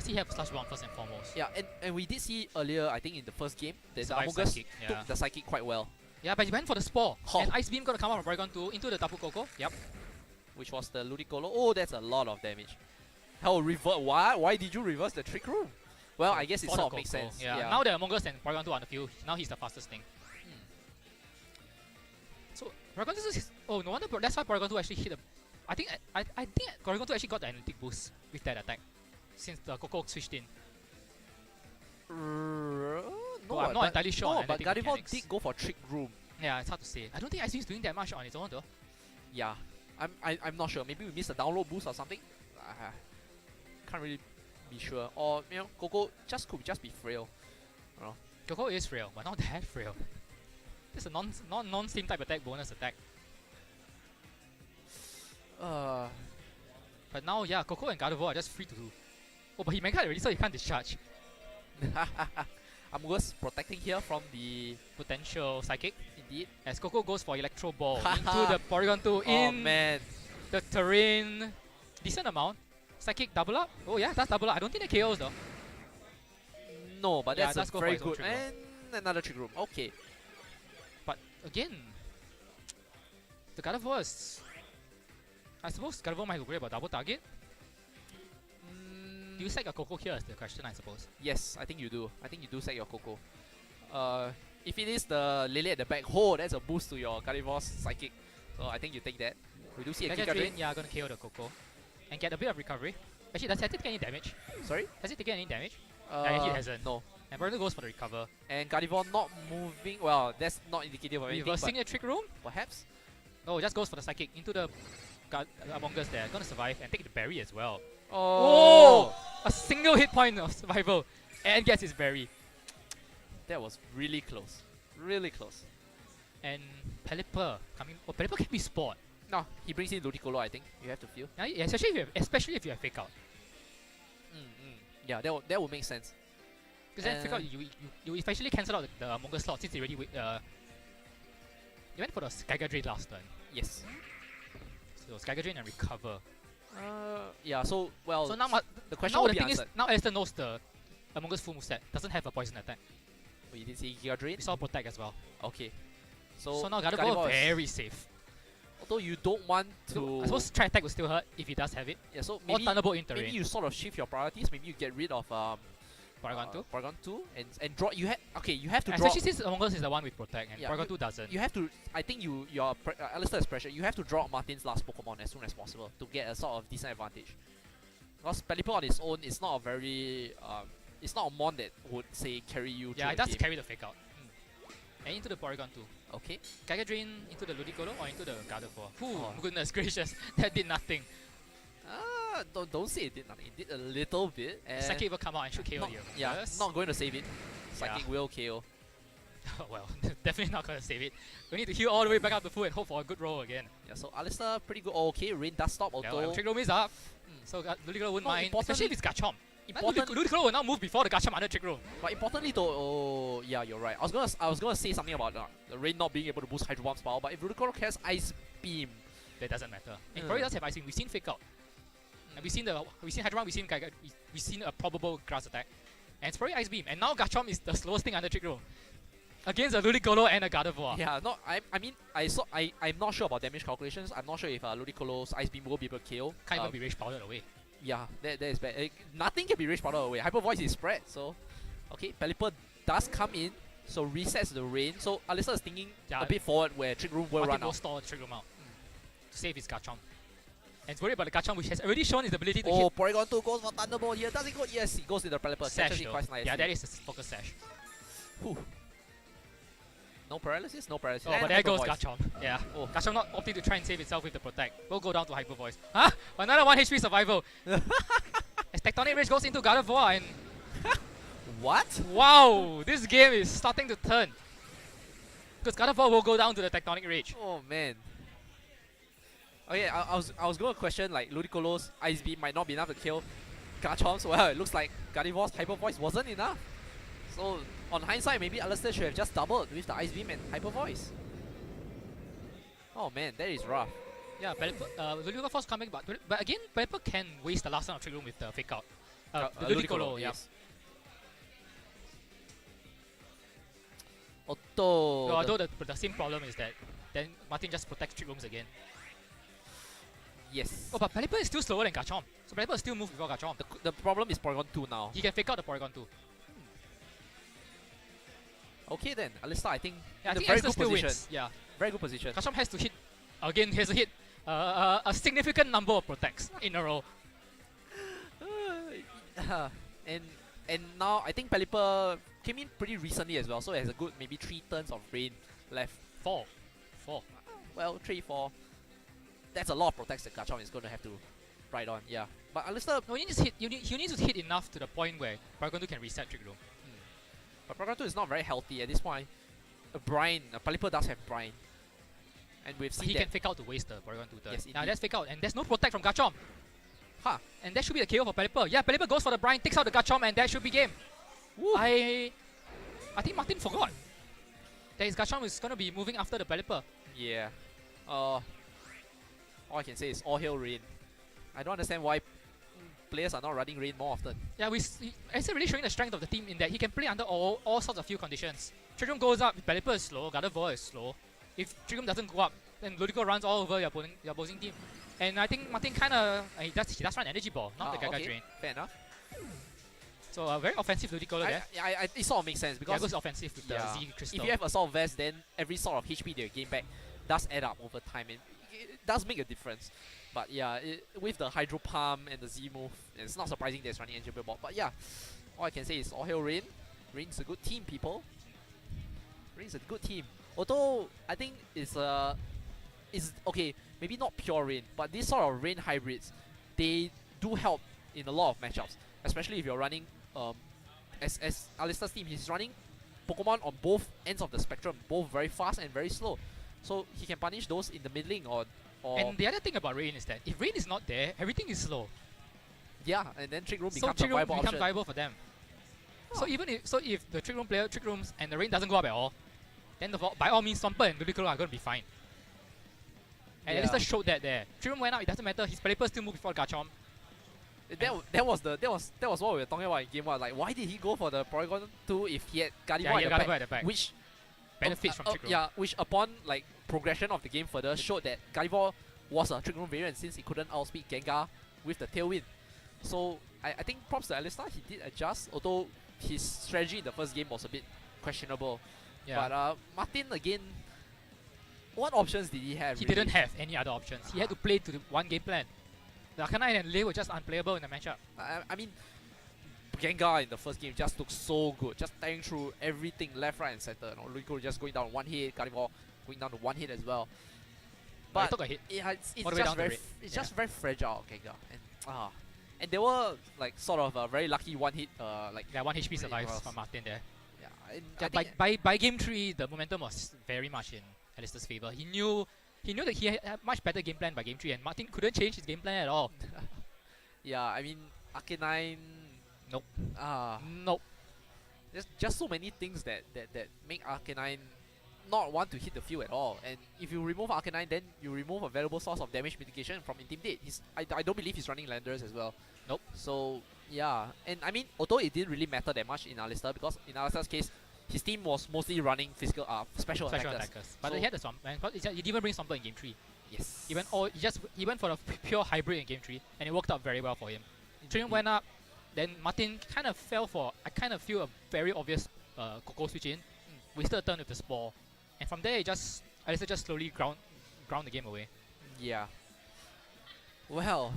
A: he have Slash Bomb first and foremost?
B: Yeah, and we did see earlier, I think in the first game, that the
A: Survive
B: Among Us
A: Psychic, yeah.
B: took the Psychic quite well,
A: Yeah, but he went for the Spore.
B: Oh.
A: And Ice Beam gonna come out from Porygon 2 into the Tapu Koko. Yep.
B: which was the Ludicolo. Oh, that's a lot of damage. Hell, revert. Why did you reverse the Trick Room? Well, I guess it
A: For the
B: sort of makes
A: Koko.
B: sense.
A: Yeah. Now that Among Us and Porygon 2 on the field, now he's the fastest thing. So Porygon 2 is no wonder that's why Porygon 2 actually hit a. I think Porygon 2 actually got the analytic boost with that attack, since the Koko switched in.
B: No,
A: Oh, I'm not entirely sure on
B: No, but
A: analytic
B: Gardevoir
A: mechanics.
B: did go for Trick Room.
A: Yeah, it's hard to say. I don't think Ice Beam is doing that much on its own though.
B: Yeah, I'm not sure. Maybe we missed a download boost or something. Can't really be sure. Or Koko could just be frail.
A: Koko is frail, but not that frail. This is a non-steam type attack, bonus attack. But now, yeah, Koko and Gardevoir are just free to do. Oh, but he Mega already, so he can't discharge.
B: Among Us protecting here from the
A: Potential Psychic.
B: indeed.
A: As Koko goes for Electro Ball into the Porygon 2
B: Oh
A: in
B: man.
A: the terrain. Decent amount. Psychic double up. Oh yeah, that's double up. I don't think it KOs though.
B: No, but
A: Yeah,
B: that's
A: let's
B: a
A: go for
B: very
A: his own
B: good.
A: Trick Room.
B: And another Trick Room. Okay.
A: But again, the Gardevoir is. I suppose Gardevoir might worry about double target. Do you sack a Koko here is the question, I suppose.
B: Yes, I think you do. I think you do sack your Koko. If it is the Lele at the back, that's a boost to your Gardevoir's Psychic. So I think you take that. We do see a
A: Mega
B: Giga
A: Drain,
B: Drain.
A: yeah, gonna KO the Koko. And get a bit of recovery. Actually, has it taken any damage?
B: Sorry?
A: Has it taken any damage? Actually, it hasn't.
B: No.
A: And Porygon goes for the recover.
B: And Gardevoir not moving. Well, that's not indicative of anything.
A: Reversing
B: But
A: the Trick Room?
B: perhaps.
A: Oh, just goes for the Psychic into the Among Us there. Gonna survive and take the berry as well.
B: Oh!
A: A single hit point of survival. And gets his berry.
B: That was really close. Really close.
A: And Pelipper coming. Oh, Pelipper can be Sport.
B: No, he brings in Ludicolo, I think. You have to feel.
A: Yeah, especially if you have Fake Out.
B: Yeah, that would make sense.
A: Because then Fake Out, you eventually cancel out the Among Us slot since you already you went for the Giga Drain last turn.
B: Yes.
A: So Giga Drain and recover.
B: Yeah, so, well,
A: So now
B: the question
A: now
B: will
A: the
B: be
A: thing
B: answered.
A: is, now Alister knows the Among Us full moveset doesn't have a poison attack.
B: Oh, you didn't see Giga Drain?
A: We saw Protect as well.
B: Okay.
A: So now Gardevoir
B: is-
A: very safe.
B: Although you don't want to...
A: So I suppose Tri Attack will still hurt if he does have it.
B: yeah, so
A: Or
B: maybe,
A: Thunderbolt in
B: maybe
A: terrain.
B: you sort of shift your priorities. Maybe you get rid of
A: Porygon 2.
B: Porygon 2 and draw... You have to draw...
A: Especially since Among Us is the one with Protect and
B: Yeah,
A: Porygon 2 doesn't.
B: You have to... I think your Alister is pressure. You have to draw Martin's last Pokemon as soon as possible to get a sort of decent advantage. Because Pelipper on its own is not a very it's not a mon that would say carry you.
A: Yeah, it
B: through
A: does
B: the game.
A: carry the fake out. And into the Porygon too.
B: Okay.
A: Geiger Drain into the Ludicolo or into the Gardevoir.
B: Oh.
A: Goodness gracious, that did nothing.
B: Don't say it did nothing. It did a little bit.
A: Psychic will come out and should KO you.
B: Yeah,
A: Yes.
B: not going to save it. Psychic will KO.
A: Well, definitely not going to save it. We need to heal all the way back up to full and hope for a good roll again.
B: Yeah, so Alister pretty good. Oh, okay, Rain does stop.
A: Yeah,
B: Although
A: Trick Room is up. So Ludicolo wouldn't mind, especially if it's Garchomp. Ludicolo will now move before the Garchomp under Trick Room.
B: But importantly though, oh yeah, you're right. I was gonna say something about the Rain not being able to boost Hydro Pump's power, but if Ludicolo has Ice Beam,
A: that doesn't matter. It probably does have Ice Beam. We've seen Fake Out. And we've seen Hydro Pump, we've seen a probable grass attack. And it's probably Ice Beam. And now Garchomp is the slowest thing under Trick Room. Against a Ludicolo and a Gardevoir.
B: Yeah, no, I mean, I'm not sure about damage calculations. I'm not sure if Ludicolo's Ice Beam will be able to KO.
A: Can't even be Rage Powdered away.
B: Yeah, that is bad. Nothing can be Rage Powder away. Hyper Voice is spread, so... Okay, Pelipper does come in, so resets the Rain. So Alister is thinking a bit forward where Trick Room will run out.
A: Stall Trick Room out to save his Garchomp. And it's worried about the Garchomp, which has already shown his ability to hit.
B: Oh, Porygon 2 goes for Thunderbolt here. Does it go? Yes, he goes with the Pelipper.
A: Sash
B: Quite nice.
A: Yeah, that is a focus Sash.
B: Whew. No paralysis? No paralysis.
A: Oh, but there goes Garchomp. Yeah.
B: Oh.
A: Garchomp not opting to try and save itself with the Protect. We'll go down to Hyper Voice. Huh? Another 1 HP survival. As Tectonic Rage goes into Gardevoir and...
B: What?
A: Wow! This game is starting to turn. Because Gardevoir will go down to the Tectonic Rage.
B: Oh man. Okay, I was going to question like Ludicolo's Ice Beam might not be enough to kill Garchomp, so well, it looks like Gardevoir's Hyper Voice wasn't enough. So on hindsight, maybe Alister should have just doubled with the Ice Beam and Hyper Voice. Oh man, that is rough.
A: Yeah, Ludicolo Force coming, but again, Pelipper can waste the last round of Trick Room with the Fake Out. The Ludicolo, yeah.
B: Yes. Although
A: the same problem is that then Martin just protects Trick Rooms again.
B: Yes.
A: Oh, but Pelipper is still slower than Garchomp. So Pelipper still moves before Garchomp.
B: The problem is Porygon 2 now.
A: He can Fake Out the Porygon 2.
B: Okay then, Alister I think
A: Yeah, I think
B: very
A: Alister
B: good
A: still
B: position.
A: wins. Yeah.
B: Very good position.
A: Garchomp has to hit, again, he has to hit a significant number of protects in a row.
B: And now I think Pelipper came in pretty recently as well, so it has a good maybe 3 turns of Rain left.
A: 4.
B: Well, 3, 4. That's a lot of protects that Garchomp is going to have to ride on, yeah. But Alister...
A: No, you need to hit enough to the point where Porygon 2 can reset Trick Room.
B: But Porygon 2 is not very healthy at this point. Pelipper does have Brine. And we've seen
A: He
B: that...
A: can Fake Out to waste the Porygon 2 turn.
B: Yes,
A: now that's Fake Out, and there's no Protect from Garchomp.
B: Huh.
A: And that should be the KO for Pelipper. Yeah, Pelipper goes for the Brine, takes out the Garchomp, and that should be game.
B: Woo.
A: I think Martin forgot that his Garchomp is going to be moving after the Pelipper.
B: Yeah. All I can say is all hail Rain. I don't understand why players are not running Rain more often.
A: Yeah, it's really showing the strength of the team in that he can play under all sorts of field conditions. Trick Room goes up, Pelipper is slow, Gardevoir is slow. If Trick Room doesn't go up, then Ludicolo runs all over your opposing team. And I think Martin kind of he does run Energy Ball, not the Gaga Drain.
B: Fair enough.
A: So a very offensive Ludicolo there.
B: It sort of makes sense because
A: it goes offensive with the Z Crystal.
B: If you have Assault Vest, then every sort of HP they gain back does add up over time, and it does make a difference. But yeah, with the Hydro Pump and the Z move, it's not surprising that it's running Energy Ball. But yeah, all I can say is all hail Rain. Rain's a good team, people. Rain's a good team. Although I think it's okay, maybe not pure Rain, but these sort of Rain hybrids, they do help in a lot of matchups. Especially if you're running, as Alister's team, he's running Pokemon on both ends of the spectrum, both very fast and very slow. So he can punish those in the middling or
A: and the other thing about Rain is that if Rain is not there, everything is slow.
B: Yeah, and then Trick Room becomes
A: Trick
B: a
A: Room
B: viable option.
A: becomes viable for them.
B: Oh.
A: So if the Trick Room player Trick Rooms and the Rain doesn't go up at all, then by all means Swampert and Ludicolo are going to be fine. And Alister showed that there. Trick Room went up, it doesn't matter. His Pelipper still moved before Garchomp.
B: That was what we were talking about in game 1. Like, why did he go for the Porygon 2 if he had Gardevoir
A: at the back,
B: which
A: benefits from Trick Room.
B: Yeah, which upon like progression of the game further showed that Gardevoir was a Trick Room variant since he couldn't outspeed Gengar with the Tailwind. So I think props to Alister, he did adjust, although his strategy in the first game was a bit questionable.
A: Yeah.
B: But Martin again, what options did he have?
A: He
B: really?
A: didn't have any other options. He had to play to the one game plan. The Arcanine and Lei were just unplayable in the matchup.
B: I mean, Gengar in the first game just looked so good, just tearing through everything left, right, and center. You know, Rico just going down one hit, Gardevoir going down to one hit as well.
A: But
B: But
A: he took a hit.
B: it's
A: all the way
B: just
A: down the
B: very,
A: rate.
B: it's
A: Yeah.
B: just very fragile, Gengar, and they were like sort of a very lucky one hit, like
A: Yeah, 1 HP survives
B: well,
A: from Martin there.
B: yeah. And
A: Yeah,
B: I think
A: by game 3, the momentum was very much in Alister's favor. He knew that he had much better game plan by game 3, and Martin couldn't change his game plan at all.
B: yeah, I mean Arcanine.
A: Nope.
B: Nope. There's just so many things that make Arcanine not want to hit the field at all. And if you remove Arcanine, then you remove a valuable source of damage mitigation from Intimidate. I don't believe he's running Landers as well.
A: Nope.
B: So yeah, and I mean, although it didn't really matter that much in Alister, because in Alister's case, his team was mostly running physical special attackers.
A: But
B: So
A: he had the Swamp, and he didn't even bring Swampert in game 3.
B: yes.
A: He went for the pure hybrid in game 3, and it worked out very well for him. Trim went up, then Martin kind of fell for, I kind of feel, a very obvious Coco switch in, wasted a turn with the Spore, and from there Alister just slowly ground the game away.
B: Yeah. Well,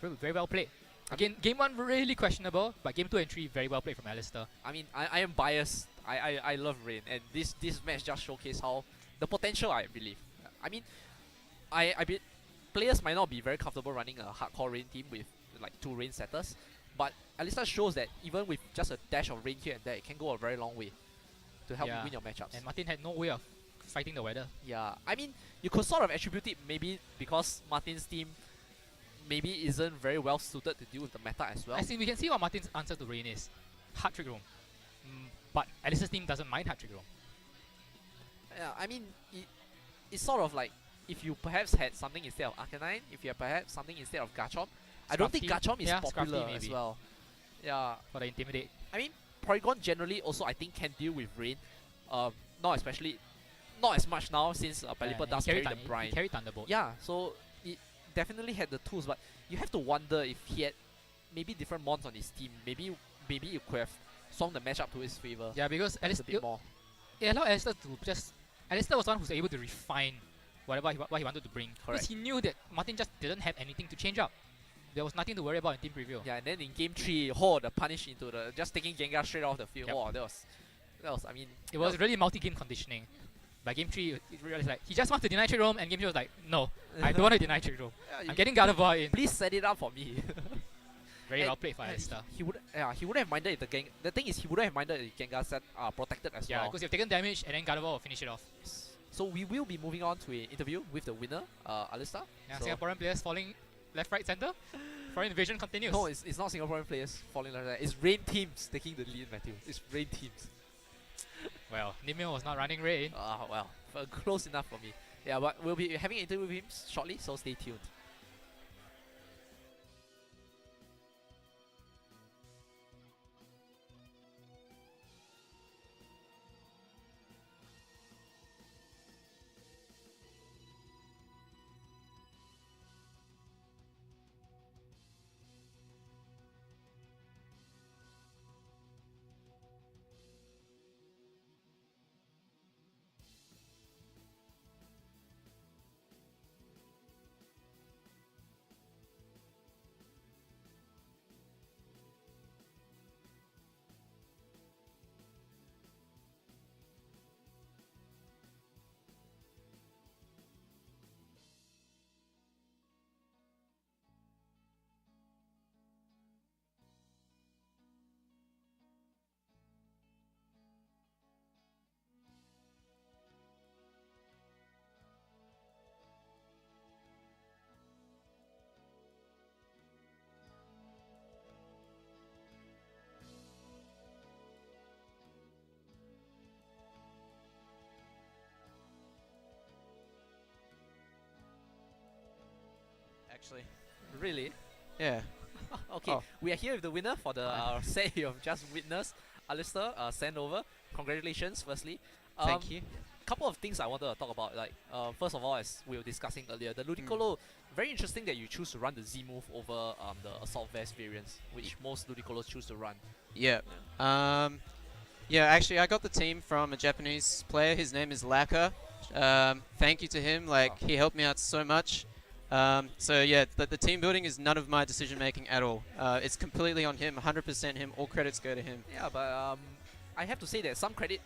A: Very well played. Again, game 1 really questionable, but game 2 and 3 very well played from Alister.
B: I mean, I am biased. I love Rain, and this match just showcased how the potential, I believe. I mean, players might not be very comfortable running a hardcore Rain team with like 2 Rain setters, but Alister shows that even with just a dash of Rain here and there, it can go a very long way to help you win your matchups.
A: And Martin had no way of fighting the weather.
B: Yeah, I mean, you could sort of attribute it maybe because Martin's team maybe isn't very well suited to deal with the meta as well.
A: I think we can see what Martin's answer to Rain is. Hard Trick Room. But Alister's team doesn't mind Hard Trick Room.
B: Yeah, I mean, it's sort of like if you perhaps had something instead of Arcanine, if you had perhaps something instead of Garchomp. I don't think Garchomp is popular
A: Scrafty
B: as
A: maybe.
B: well. Yeah,
A: For the Intimidate.
B: I mean, Porygon generally also I think can deal with Rain. Not as much now since Pelipper does carry the Brine.
A: He carried Thunderbolt.
B: Yeah, so it definitely had the tools, but you have to wonder if he had maybe different mons on his team. Maybe you could have swung the matchup to his favor.
A: Yeah, because
B: a bit more.
A: it allowed Alister to just... Alister was the one who was able to refine what he wanted to bring. Because he knew that Martin just didn't have anything to change up. There was nothing to worry about in team preview.
B: Yeah, and then in game 3, the punish into the just taking Gengar straight off the field.
A: Yep.
B: Oh, that was I mean,
A: It was really multi-game conditioning. By game 3, it realized like he just wants to deny Trick Room, and game 3 was like, no, I don't want to deny Trick Room. I'm getting Gardevoir in.
B: Please set it up for me.
A: Very well played for Alister.
B: He wouldn't have minded if the thing is he wouldn't have minded if Gengar set protected as well.
A: Yeah, because you've taken damage, and then Gardevoir will finish it off.
B: So we will be moving on to an interview with the winner, Alister.
A: Yeah,
B: So
A: Singaporean players falling left, right, center. Foreign invasion continues.
B: no, it's not Singaporean players falling like that. It's Rain teams taking the lead, Matthew. It's Rain teams.
A: Well, Nimio was not running Rain.
B: Well, close enough for me. Yeah, but we'll be having an interview with him shortly, so stay tuned.
C: Actually,
B: Really?
C: yeah.
B: Okay,
C: Oh.
B: we are here with the winner for the set you have just witnessed, Alister, Sandover. Congratulations, firstly.
C: Thank you.
B: Couple of things I wanted to talk about. Like, first of all, as we were discussing earlier, the Ludicolo. Very interesting that you choose to run the Z move over the Assault Vest variants, which most Ludicolos choose to run.
C: Yeah. Yeah, actually, I got the team from a Japanese player. His name is Laka. Thank you to him. Like, he helped me out so much. So yeah, the team building is none of my decision making at all. It's completely on him, 100% him. All credits go to him.
B: Yeah, but I have to say that some credit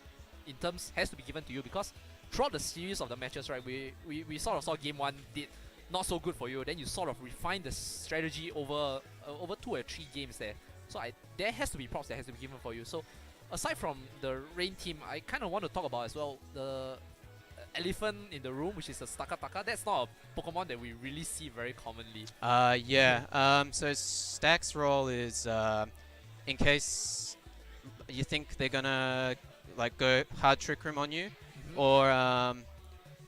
B: in terms has to be given to you because throughout the series of the matches, right, we sort of saw game 1 did not so good for you. Then you sort of refined the strategy over 2 or 3 games there. So there has to be props that has to be given for you. So aside from the Rain team, I kind of want to talk about as well the elephant in the room, which is the Stakataka. That's not a Pokemon that we really see very commonly.
C: Yeah. So Stack's role is in case you think they're gonna like go hard Trick Room on you, or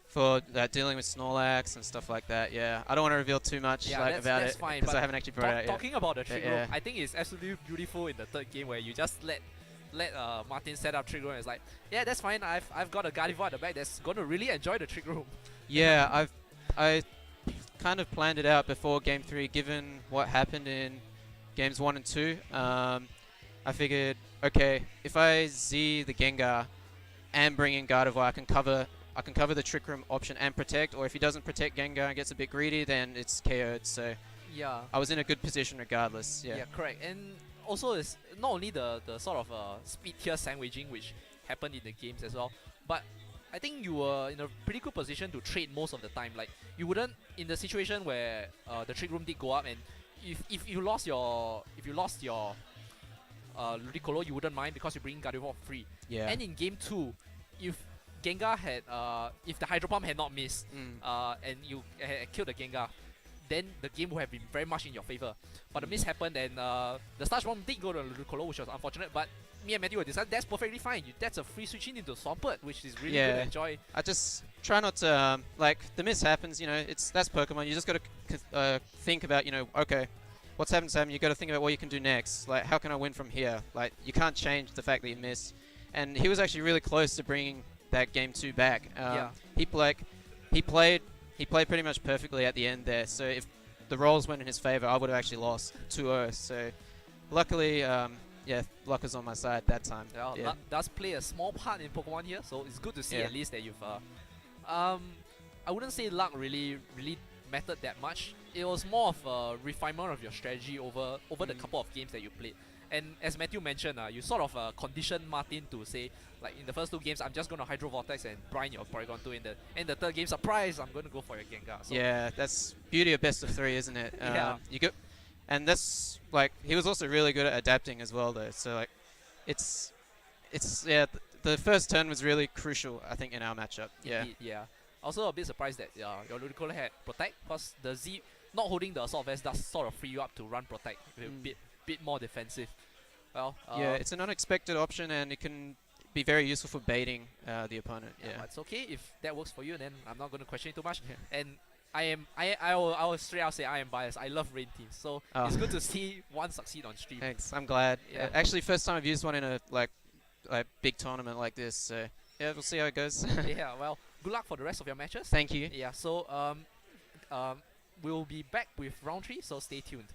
C: for dealing with Snorlax and stuff like that. Yeah, I don't want to reveal too much about
B: that's
C: it
B: fine,
C: because I haven't actually brought it out yet.
B: Talking about the Trick Room,
C: Yeah.
B: I think it's absolutely beautiful in the 3rd game where you just let Martin set up Trick Room. It's like, yeah, that's fine. I've got a Gardevoir at the back that's gonna really enjoy the Trick Room.
C: Yeah, I kind of planned it out before Game 3, given what happened in Games 1 and 2. I figured, okay, if I Z the Gengar and bring in Gardevoir, I can cover the Trick Room option and protect, or if he doesn't protect Gengar and gets a bit greedy, then it's KO'd. So
B: Yeah.
C: I was in a good position regardless. Yeah.
B: Yeah, correct. And also, it's not only the sort of speed tier sandwiching which happened in the games as well, but I think you were in a pretty good position to trade most of the time. Like, you wouldn't, in the situation where the Trick Room did go up, and if you lost your Ludicolo, you wouldn't mind because you bring Gardevoir free.
C: Yeah.
B: And in game 2, if Gengar had if the Hydro Pump had not missed and you had killed the Gengar, then the game would have been very much in your favor. But the miss happened, and the Starch Bomb did go to Ludicolo, which was unfortunate, but me and Matthew were decided that's perfectly fine. That's a free switch in into Swampert, which is really good to enjoy.
C: I just try not to, like, the miss happens, you know, that's Pokemon. You just got to think about, you know, okay, what's happened to him? You got to think about what you can do next. Like, how can I win from here? Like, you can't change the fact that you missed. And he was actually really close to bringing that game 2 back. He played pretty much perfectly at the end there. So if the rolls went in his favor, I would have actually lost 2-0. So luckily, luck was on my side that time.
B: Luck does play a small part in Pokemon here, so it's good to see at least that you've I wouldn't say luck really mattered that much. It was more of a refinement of your strategy over the couple of games that you played. And as Matthew mentioned, you sort of conditioned Martin to say, like, in the first 2 games, I'm just going to Hydro Vortex and brine your Porygon 2. In the 3rd game, surprise, I'm going to go for your Gengar. So
C: yeah, that's beauty of best of 3, isn't it?
B: Yeah.
C: And that's, like, he was also really good at adapting as well, though. So, like, the first turn was really crucial, I think, in our matchup. Yeah.
B: Indeed, yeah. Also a bit surprised that your Ludicolo had Protect, because the Z not holding the Assault Vest does sort of free you up to run Protect, a bit more defensive. Well,
C: yeah, it's an unexpected option, and it can be very useful for baiting the opponent. Yeah,
B: it's okay if that works for you. Then I'm not going to question it too much. Yeah. And I will straight out say I am biased. I love Rain teams, so it's good to see one succeed on stream.
C: Thanks, I'm glad.
B: Yeah.
C: Actually, first time I've used one in a like big tournament like this. So yeah, we'll see how it goes.
B: Yeah, well, good luck for the rest of your matches.
C: Thank you.
B: Yeah, so we'll be back with round 3, so stay tuned.